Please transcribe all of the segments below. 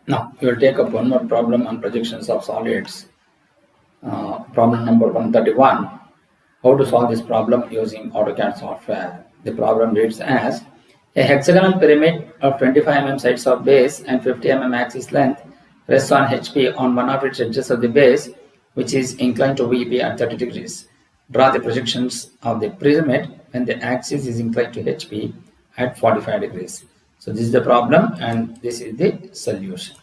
Now we will take up one more problem on projections of solids. Problem number 131. How to solve this problem using AutoCAD software. The problem reads as a hexagonal pyramid of 25 mm sides of base and 50 mm axis length rests on HP on one of its edges of the base, which is inclined to VP at 30 degrees. Draw the projections of the pyramid when the axis is inclined to HP at 45 degrees. So this is the problem and this is the solution.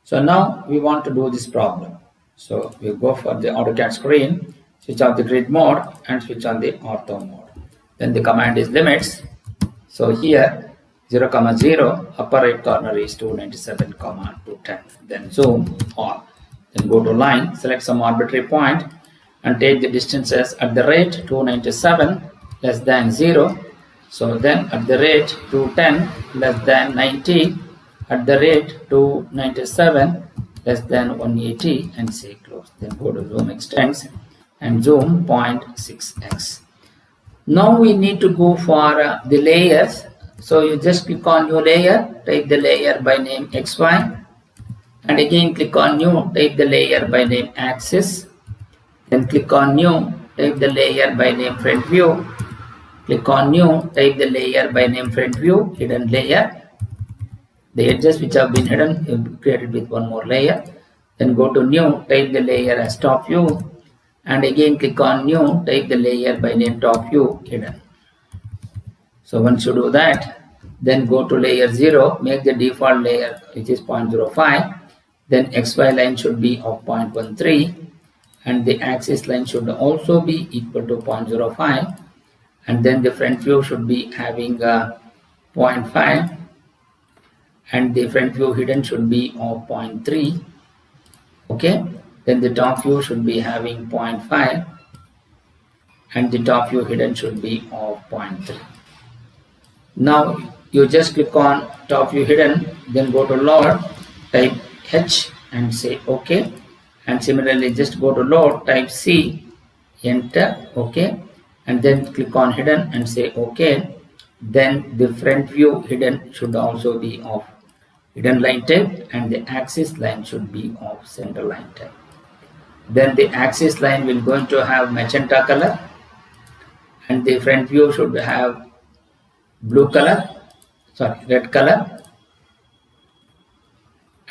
So now we want to do this problem. So we go for the AutoCAD screen, switch off the grid mode and switch on the ortho mode. Then the command is limits. So here 0, 0, upper right corner is 297, 210. Then zoom on. Then go to line, select some arbitrary point and take the distances at the rate 297 less than 0. So then at the rate 210 less than 90, at the rate 297 less than 180 and say close. Then go to zoom extends and zoom 0.6x. Now we need to go for the layers. So you just click on new layer, type the layer by name XY and again click on new, type the layer by name axis. Then click on new, type the layer by name front view. Click on new, type the layer by name front view, hidden layer. The edges which have been hidden, you created with one more layer. Then go to new, type the layer as top view and again click on new, type the layer by name top view, hidden. So once you do that, then go to layer 0, make the default layer which is 0.05. Then XY line should be of 0.13 and the axis line should also be equal to 0.05. And then the front view should be having 0.5 and the front view hidden should be of 0.3. Okay, then the top view should be having 0.5 and the top view hidden should be of 0.3. Now you just click on top view hidden, then go to load, type H and say OK, and similarly just go to load, type C, enter, OK, and then click on hidden and say OK. Then the front view hidden should also be of hidden line type and the axis line should be of center line type. Then the axis line will going to have magenta color and the front view should have red color,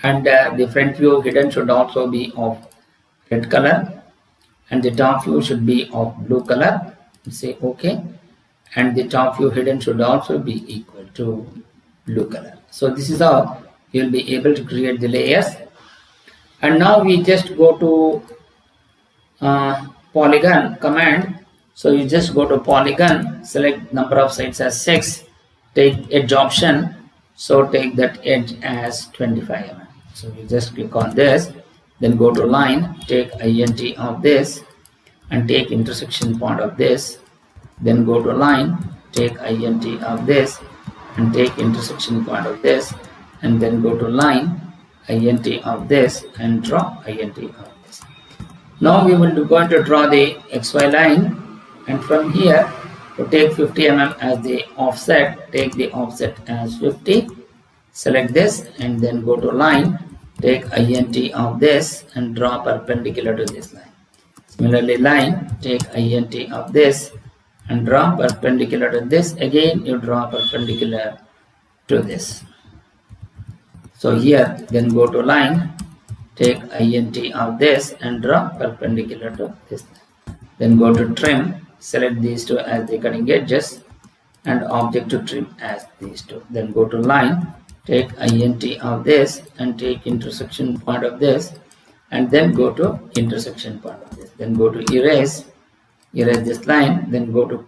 and the front view hidden should also be of red color and the top view should be of blue color. Say OK, and the top view hidden should also be equal to blue color. So this is how you will be able to create the layers. And now we just go to polygon command. So you just go to polygon, select number of sides as 6, take edge option, so take that edge as 25 mm. So you just click on this, then go to line, take int of this and take intersection point of this, then go to line, take int of this and take intersection point of this, and then go to line, int of this and draw int of this. Now we will going to draw the XY line, and from here to take 50 mm as the offset, take the offset as 50, select this and then go to line, take int of this and draw perpendicular to this line. Similarly line, take int of this and draw perpendicular to this, again you draw perpendicular to this. So here then go to line, take int of this and draw perpendicular to this. Then go to trim, select these two as the cutting edges and object to trim as these two. Then go to line, take int of this and take intersection point of this and then go to intersection point of this. Then go to erase this line, then go to,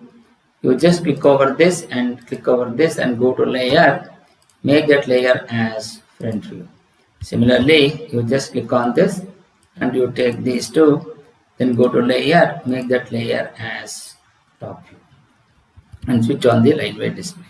you just click over this and click over this and go to layer, make that layer as front view. Similarly, you just click on this and you take these two, then go to layer, make that layer as top view and switch on the line weight display.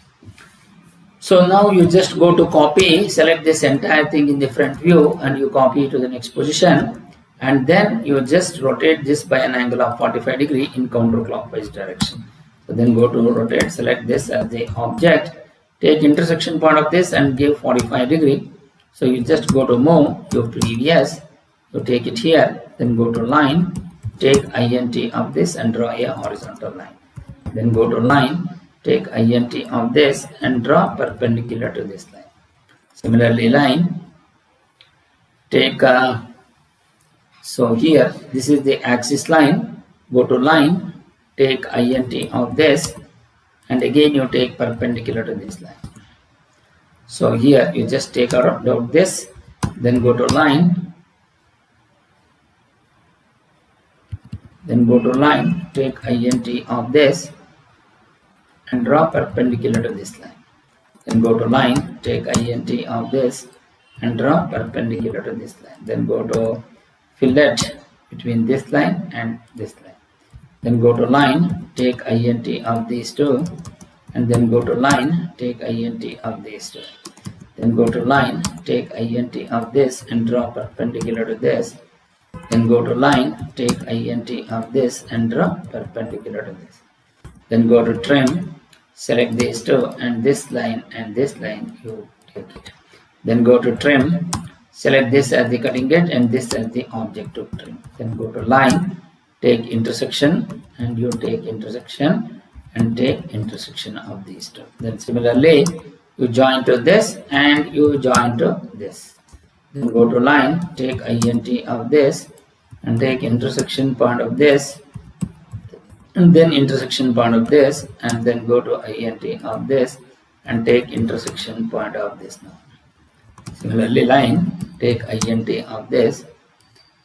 So now you just go to copy, select this entire thing in the front view and you copy it to the next position, and then you just rotate this by an angle of 45 degree in counterclockwise direction. So then go to rotate, select this as the object, take intersection point of this and give 45 degree. So you just go to move your previous, you take it here, then go to line, take int of this and draw a horizontal line. Then go to line, take int of this and draw perpendicular to this line. Similarly, line, take so here this is the axis line, go to line, take int of this and again you take perpendicular to this line. So here you just take out this, then go to line, then go to line, take int of this and draw perpendicular to this line. Then go to line, take int of this and draw perpendicular to this line. Then go to fillet between this line and this line. Then go to line, take int of these two and then go to line, take int of these two. Then go to line, take int of this and draw perpendicular to this. Then go to line, take int of this and draw perpendicular to this. Then go to trim, select these two and this line you take it. Then go to trim, select this as the cutting edge and this as the object to trim. Then go to line, take intersection and you take intersection and take intersection of these two. Then similarly you join to this and you join to this. Then go to line, take int of this and take intersection point of this and then intersection point of this and then go to int of this and take intersection point of this now. Similarly, line, take int of this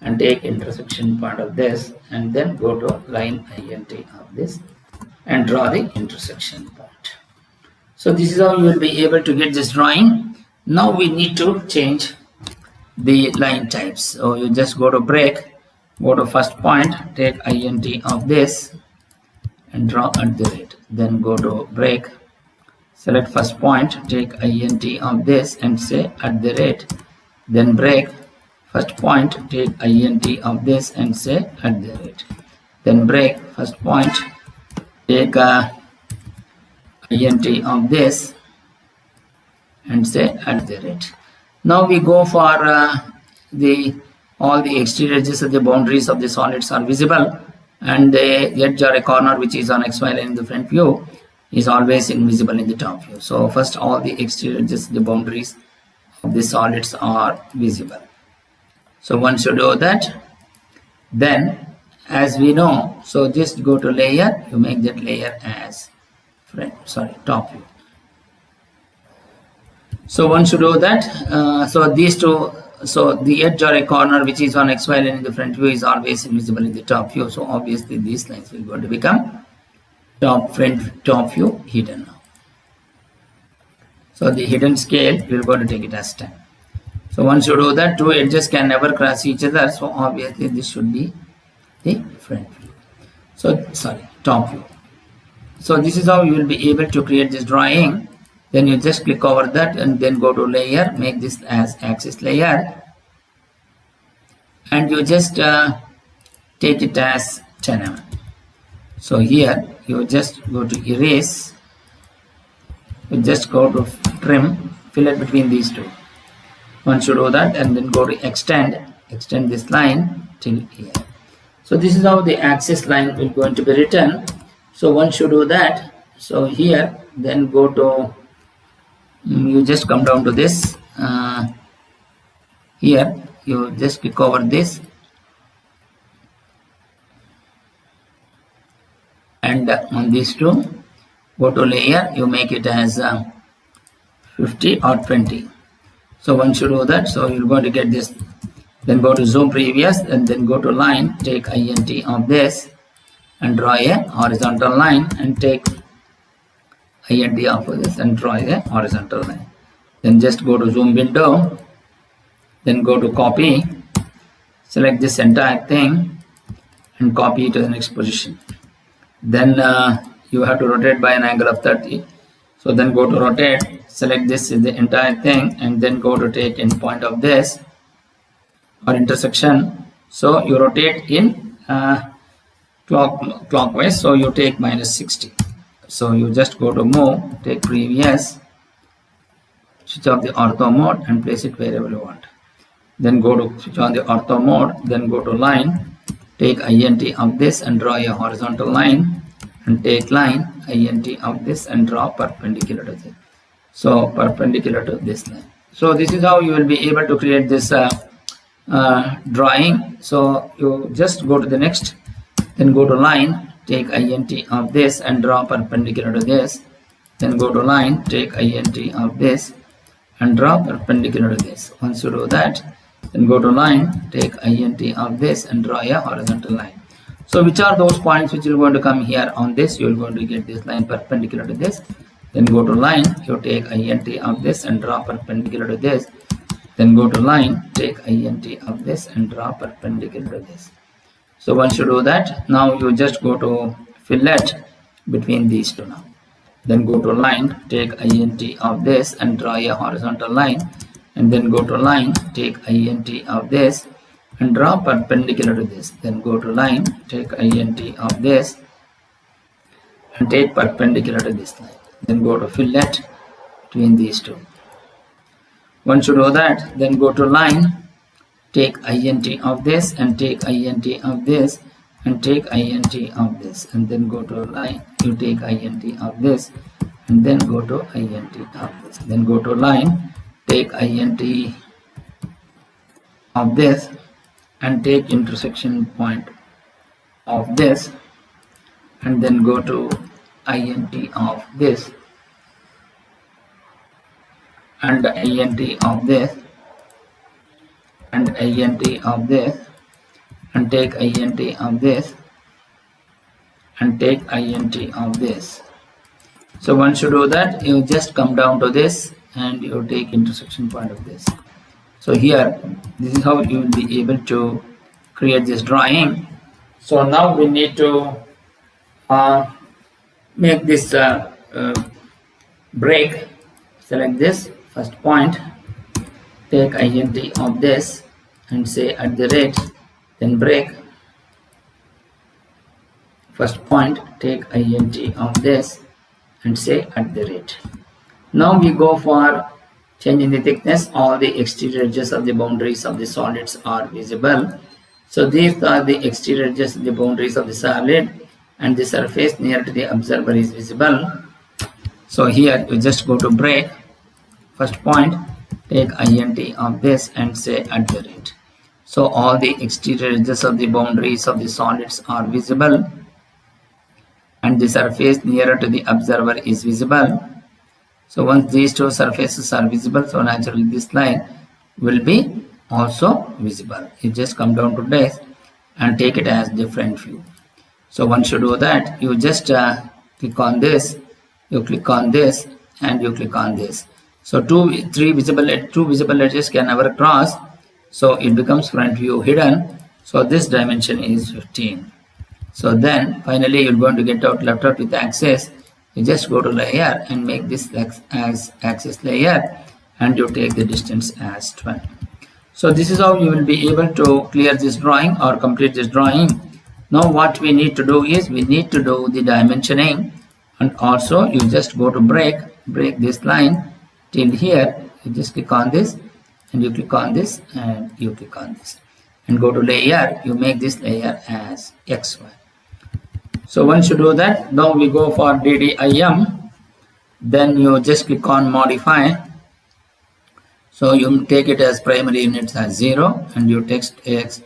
and take intersection point of this and then go to line int of this and draw the intersection point. So this is how you will be able to get this drawing. Now we need to change the line types. So you just go to break, go to first point, take int of this and draw at the rate. Then go to break, select first point, take int of this and say at the rate. Then break, first point, take int of this and say at the rate. Then break, first point, take int of this and say at the rate. Now we go for all the exterior edges of the boundaries of the solids are visible and the edge or a corner which is on XY line in the front view is always invisible in the top view. So first all the exterior edges, the boundaries of the solids are visible. So once you do that, then as we know, so just go to layer, you make that layer as top view. So once you do that, so these two, so the edge or a corner which is on XY line in the front view is always invisible in the top view. So obviously these lines will going to become top view hidden now. So the hidden scale, we are going to take it as 10. So once you do that, two edges can never cross each other. So obviously this should be the front view. So top view. So this is how you will be able to create this drawing. Then you just click over that and then go to layer, make this as axis layer and you just take it as 10 mm. So here you just go to erase, you just go to trim, fillet between these two. Once you do that and then go to extend this line till here. So this is how the axis line will going to be written. So once you do that, so here then go to, you just come down to this, here you just click over this and on these two, go to layer, you make it as 50 or 20. So once you do that, so you're going to get this. Then go to zoom previous and then go to line, take int of this and draw a horizontal line and take int of this and draw a horizontal line. Then just go to zoom window, then go to copy, select this entire thing and copy it to the next position. Then you have to rotate by an angle of 30. So then go to rotate, select this is the entire thing and then go to take in point of this or intersection. So you rotate in clockwise, so you take -60. So you just go to move, take previous, switch off the ortho mode and place it wherever you want. Then go to switch on the ortho mode, then go to line, take int of this and draw a horizontal line, and take line int of this and draw perpendicular to this. So perpendicular to this line. So this is how you will be able to create this drawing. So you just go to the next, then go to line, take int of this and draw perpendicular to this. Then go to line, take int of this and draw perpendicular to this. Once you do that, then go to line, take int of this and draw a horizontal line. So which are those points which are going to come here on this? You are going to get this line perpendicular to this. Then go to line, you take int of this and draw perpendicular to this. Then go to line, take int of this and draw perpendicular to this. So once you do that, now you just go to fillet between these two now. Then go to line, take int of this and draw a horizontal line. And then go to line, take int of this and draw perpendicular to this. Then go to line, take int of this and take perpendicular to this line. Then go to fillet between these two. Once you do that, then go to line, take int of this and take int of this and take int of this, and then go to line, you take int of this and then go to int of this. Then go to line, take int of this and take intersection point of this, and then go to int of this and int of this and int of this and take int of this and take int of this. So once you do that, you just come down to this and you take intersection point of this. So here, this is how you will be able to create this drawing. So now we need to make this break. Select this first point, take int of this and say at the rate, then break. First point, take int of this and say at the rate. Now we go for changing the thickness. All the exterior edges of the boundaries of the solids are visible. So these are the exterior edges of the boundaries of the solid, and the surface near to the observer is visible. So here you just go to break. First point, take int of this and say at the rate. So all the exterior edges of the boundaries of the solids are visible, and the surface nearer to the observer is visible. So once these two surfaces are visible, so naturally this line will be also visible. You just come down to this and take it as different view. So once you do that, you just click on this, you click on this, and you click on this. So two visible edges can never cross, so it becomes front view hidden. So this dimension is 15. So then finally you're going to get out left out with axis. You just go to layer and make this as axis layer, and you take the distance as 12. So this is how you will be able to clear this drawing or complete this drawing. Now what we need to do is we need to do the dimensioning, and also you just go to break this line till here. You just click on this and you click on this and you click on this and go to layer. You make this layer as XY. So once you do that, now we go for DDIM. Then you just click on modify. So you take it as primary units as 0 and you text X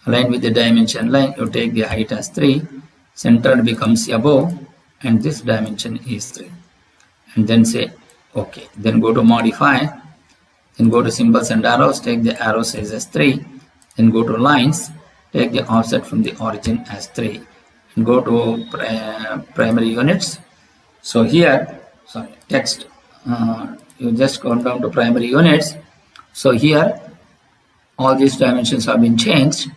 align with the dimension line. You take the height as 3, centered becomes above, and this dimension is 3, and then say OK. Then go to modify, then go to symbols and arrows, take the arrow size as 3, then go to lines, take the offset from the origin as 3, and go to primary units. So here, sorry, text, you just go down to primary units. So here all these dimensions have been changed.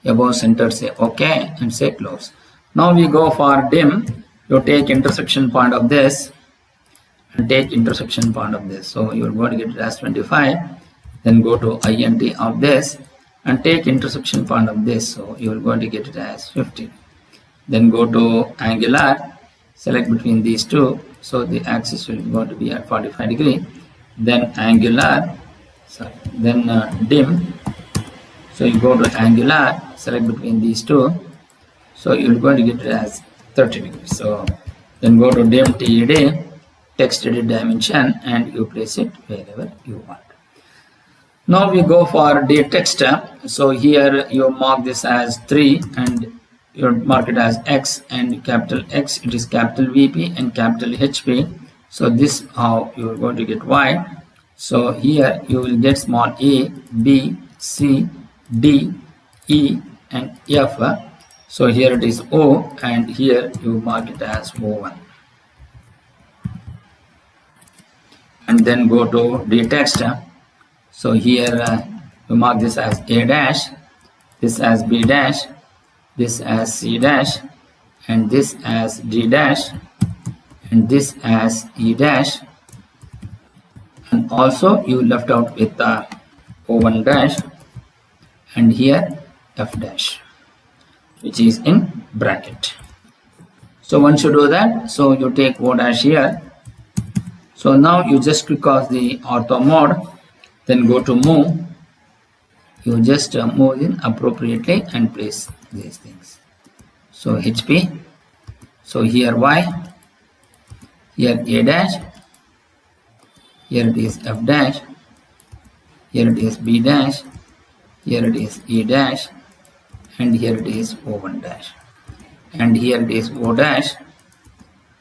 Above, center, say OK and say close. Now we go for dim. You take intersection point of this and take intersection point of this. So you're going to get it as 25. Then go to int of this and take intersection point of this. So you're going to get it as 50. Then go to angular, select between these two. So the axis will going to be at 45 degree. then angular, sorry, then dim. So you go to angular, select between these two. So you're going to get it as 30 degrees. So then go to dim TED, text edit dimension, and you place it wherever you want. Now we go for the text. So here you mark this as 3 and you mark it as X and capital X. It is capital VP and capital HP. So this how you are going to get Y. So here you will get small a, B, C, D, E and F. So here it is O and here you mark it as O1. And then go to the text. So here you mark this as A dash, this as B dash, this as C dash, and this as D dash, and this as E dash, and also you left out with the O1 dash, and here F dash, which is in bracket. So once you do that, so you take O dash here. So now you just click off the ortho mode, then go to move. You just move in appropriately and place these things. So HP, so here Y, here A dash, here it is F dash, here it is B dash, here it is E dash, and here it is O1 dash, and here it is O dash,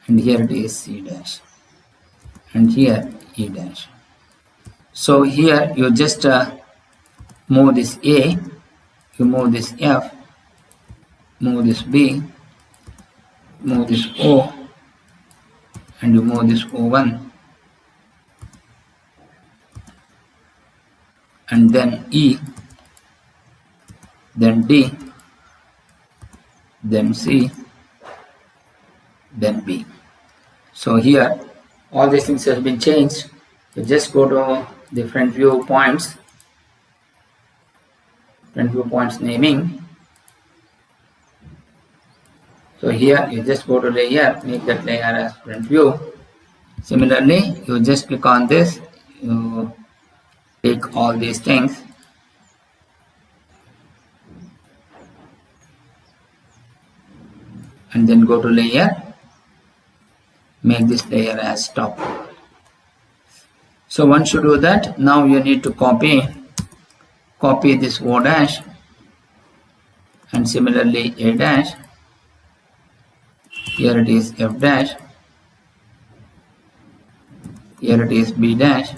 and here it is C dash, and here E dash. So here you just move this A, you move this F, move this B, move this O, and you move this O1, and then E, then D, then C, then B. So here all these things have been changed. You just go to different viewpoints, naming. So here you just go to layer, make that layer as front view. Similarly, you just click on this, you take all these things, and then go to layer, make this layer as top. So once you do that, now you need to copy this O dash, and similarly A dash. Here it is F dash, here it is B dash,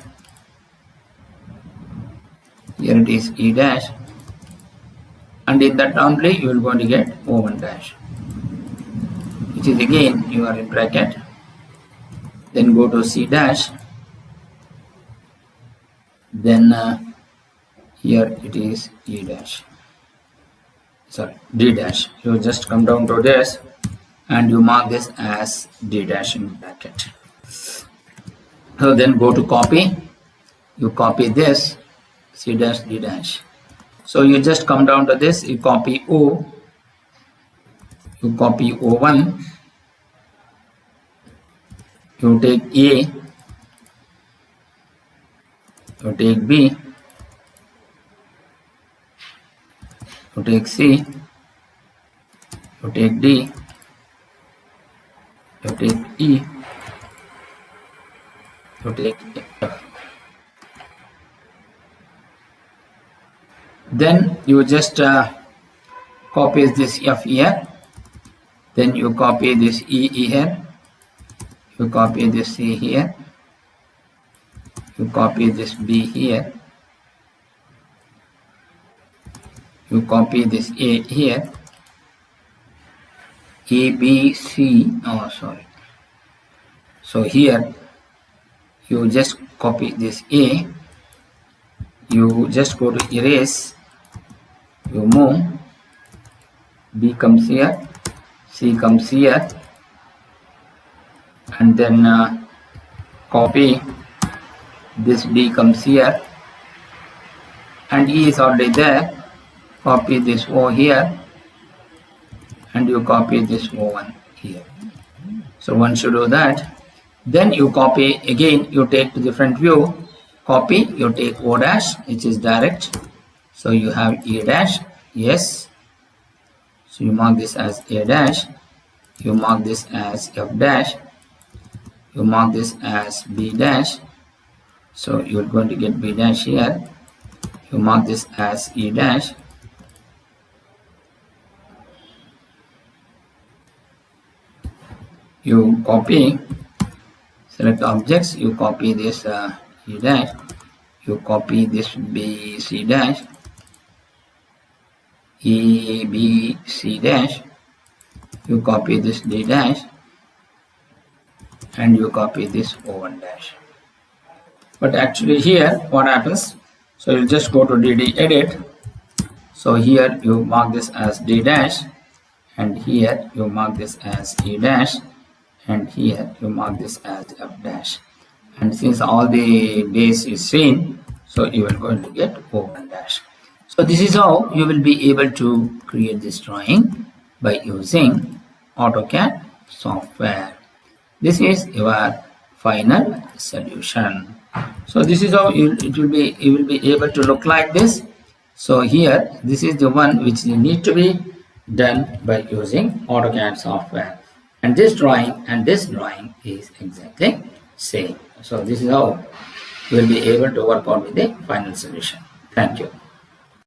here it is E dash, and in that only you will going to get O1 dash, which is again you are in bracket. Then go to C dash, then here it is E dash, sorry, D dash. You just come down to this and you mark this as D dash in bracket. So then go to copy, you copy this C dash D dash. So you just come down to this, you copy O, you copy O1, you take A, you take B, you take C, you take D, you take E, you take F. Then you just copy this F here, then you copy this E here, you copy this C here, you copy this B here, you copy this A here, A, B, C, oh sorry. So here you just copy this A, you just go to erase, you move, B comes here, C comes here, and then copy this B comes here, and E is already there, copy this O here, and you copy this O1 here. So once you do that, then you copy again, you take to different view, copy, you take O dash, which is direct. So you have E dash, yes. So you mark this as A dash, you mark this as F dash, you mark this as B dash. So you're going to get B dash here. You mark this as E dash. You copy, select objects, you copy this E dash, you copy this B, C dash, E, B, C dash, you copy this D dash, and you copy this O1 dash. But actually here what happens, so you just go to DD edit. So here you mark this as D dash, and here you mark this as E dash, and here you mark this as F dash. And since all the base is same, so you are going to get O1 dash. So this is how you will be able to create this drawing by using AutoCAD software. This is your final solution. So this is how you will be able to look like this. So here this is the one which you need to be done by using AutoCAD software, and this drawing and this drawing is exactly same. So this is how you will be able to work out with the final solution. Thank you.